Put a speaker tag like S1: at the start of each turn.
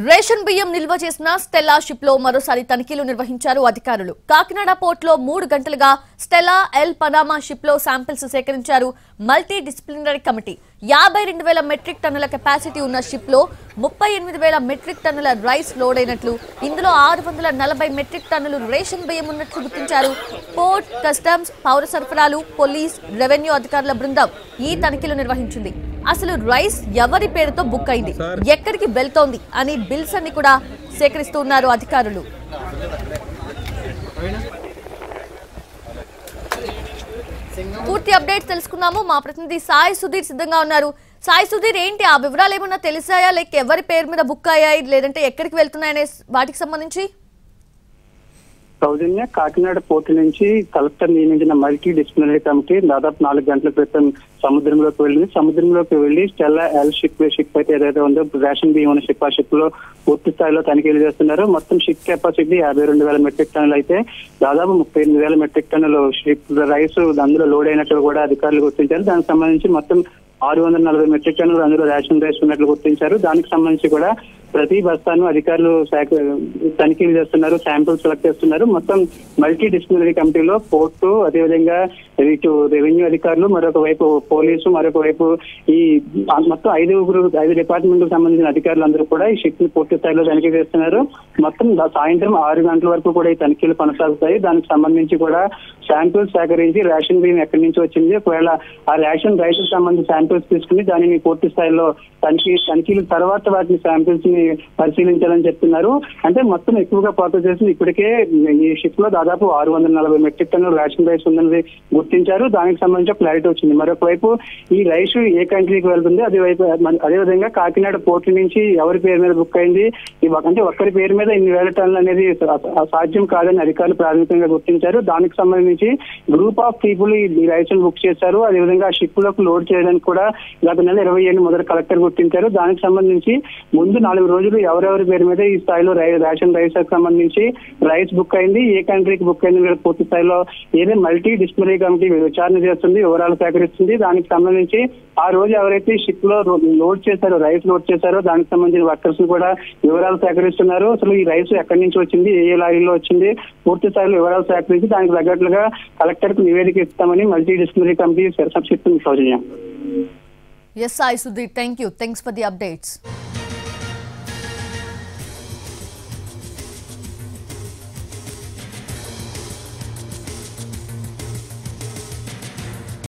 S1: Ration బియ్యం నిల్వ చేసిన స్టెల్లా షిప్ లో మరోసారి తనిఖీలు నిర్వహించారు అధికారులు. కాకినాడ పోర్ట్ లో 3 గంటలుగా స్టెల్లా ఎల్ పనామా షిప్ లో శాంపిల్స్ సేకరించారు మల్టీ డిసిప్లినరీ కమిటీ. 52,000 మెట్రిక్ టన్నుల కెపాసిటీ ఉన్న షిప్ లో 38,000 మెట్రిక్ టన్నుల రైస్ లోడ్ అయినట్లు, ఇందులో 640 మెట్రిక్ టన్నులు రేషన్ బియ్యం ఉన్నట్లు గుర్తించారు. పోర్ట్, కస్టమ్స్, పౌర సరఫరాలు, పోలీస్, రెవెన్యూ అధికారుల బృందం ఈ తనిఖీలు నిర్వహించింది. అసలు రైస్ ఎవరి పేరుతో బుక్ అయింది, ఎక్కడికి వెళ్తోంది అని బిల్స్ అన్ని కూడా సేకరిస్తున్నారు అధికారులు. పూర్తి అప్డేట్స్ తెలుసుకున్నాము. మా ప్రతినిధి సాయి సుధీర్ సిద్ధంగా ఉన్నారు. సాయి సుధీర్, ఏంటి ఆ వివరాలు ఏమన్నా తెలిసాయా? లైక్ ఎవరి పేరు మీద బుక్ అయ్యాయి, లేదంటే ఎక్కడికి వెళ్తున్నాయనే వాటికి సంబంధించి?
S2: సౌజన్య, కాకినాడ పోర్టు నుంచి కలెక్టర్ నియమించిన మల్టీ డిసిప్లినరీ కమిటీ దాదాపు 4 గంటల క్రితం సముద్రంలోకి వెళ్ళింది. సముద్రంలోకి వెళ్లి స్టెల్లా ఎల్ షిప్ అయితే ఏదైతే ఉందో రేషన్ బియ్యం ఉన్న షిప్, ఆ షిప్ లో పూర్తి స్థాయిలో తనిఖీలు చేస్తున్నారు. మొత్తం షిప్ కెపాసిటీ 52,000 మెట్రిక్ టన్నులు అయితే దాదాపు 38,000 మెట్రిక్ టన్నులు షిప్ రైస్ అందులో లోడ్ అయినట్లు కూడా అధికారులు గుర్తించారు. దానికి సంబంధించి మొత్తం 640 మెట్రిక్ టన్నులు అందులో రేషన్ రైస్ ఉన్నట్లు గుర్తించారు. దానికి సంబంధించి కూడా ప్రతి బస్తాను అధికారులు తనిఖీలు చేస్తున్నారు, శాంపిల్స్ సెలెక్ట్ చేస్తున్నారు. మొత్తం మల్టీ డిసిప్లినరీ కమిటీలో పోర్టు, అదేవిధంగా ఇటు రెవెన్యూ అధికారులు, మరొక వైపు పోలీసు, మరొక వైపు ఈ మొత్తం 5 డిపార్ట్మెంట్ కు సంబంధించిన అధికారులు అందరూ కూడా ఈ షిప్ ని పూర్తి స్థాయిలో తనిఖీ చేస్తున్నారు. మొత్తం సాయంత్రం 6 గంటల వరకు కూడా ఈ తనిఖీలు కొనసాగుతాయి. దానికి సంబంధించి కూడా శాంపిల్స్ సేకరించి రేషన్ బియ్యం ఎక్కడి నుంచి వచ్చింది, ఒకవేళ ఆ రేషన్ రైస్ కు సంబంధించి శాంపిల్స్ తీసుకుని దానిని పూర్తి స్థాయిలో తనిఖీల తర్వాత వాటిని శాంపిల్స్ ని పరిశీలించాలని చెప్తున్నారు. అంటే మొత్తం ఎక్కువగా ప్రాసెస్ చేసింది ఇప్పటికే ఈ షిప్ లో దాదాపు 640 మెట్రిక్ టన్నుల రేషన్ రైస్ ఉందని గుర్తించారు. దానికి సంబంధించి క్లారిటీ వచ్చింది. మరొక వైపు ఈ రైస్ ఏ కంట్రీకి వెళ్తుంది, అదేవిధంగా కాకినాడ పోర్టు నుంచి ఎవరి పేరు మీద బుక్ అయింది, అంటే ఒక్కరి పేరు మీద ఇన్ని వేల టన్నులు అనేది సాధ్యం కాదని అధికారులు ప్రాథమికంగా గుర్తించారు. దానికి సంబంధించి గ్రూప్ ఆఫ్ పీపుల్ ఈ రైస్ బుక్ చేశారు. అదేవిధంగా షిప్ లోకి లోడ్ చేయడానికి కూడా గత నెల 27 మొదటి కలెక్టర్ గుర్తించారు. దానికి సంబంధించి ముందు 4 రోజులు ఎవరెవరి పేరు మీద ఈ స్థాయిలో రేషన్ రైస్ కి సంబంధించి రైస్ బుక్ అయింది, ఏ కంట్రీకి బుక్ అయింది పూర్తి స్థాయిలో ఏదే మల్టీ డిసిప్లినరీ కమిటీ విచారణ చేస్తుంది, వివరాలు సేకరిస్తుంది. దానికి సంబంధించి ఆ రోజు ఎవరైతే షిప్ లో లోడ్ చేశారో, రైస్ లోడ్ చేశారో దానికి సంబంధించిన వర్కర్స్ కూడా వివరాలు సేకరిస్తున్నారు. అసలు ఈ రైస్ ఎక్కడి నుంచి వచ్చింది, ఏ లారీలో వచ్చింది, పూర్తి స్థాయిలో వివరాలు సేకరించి దానికి తగ్గట్లుగా కలెక్టర్ కు నివేదిక ఇస్తామని మల్టీ డిసిప్లినరీ కమిటీ చెప్తుంది. సౌజన్య.
S1: Yes, Sai Sudhir, thank you. Thanks for the updates.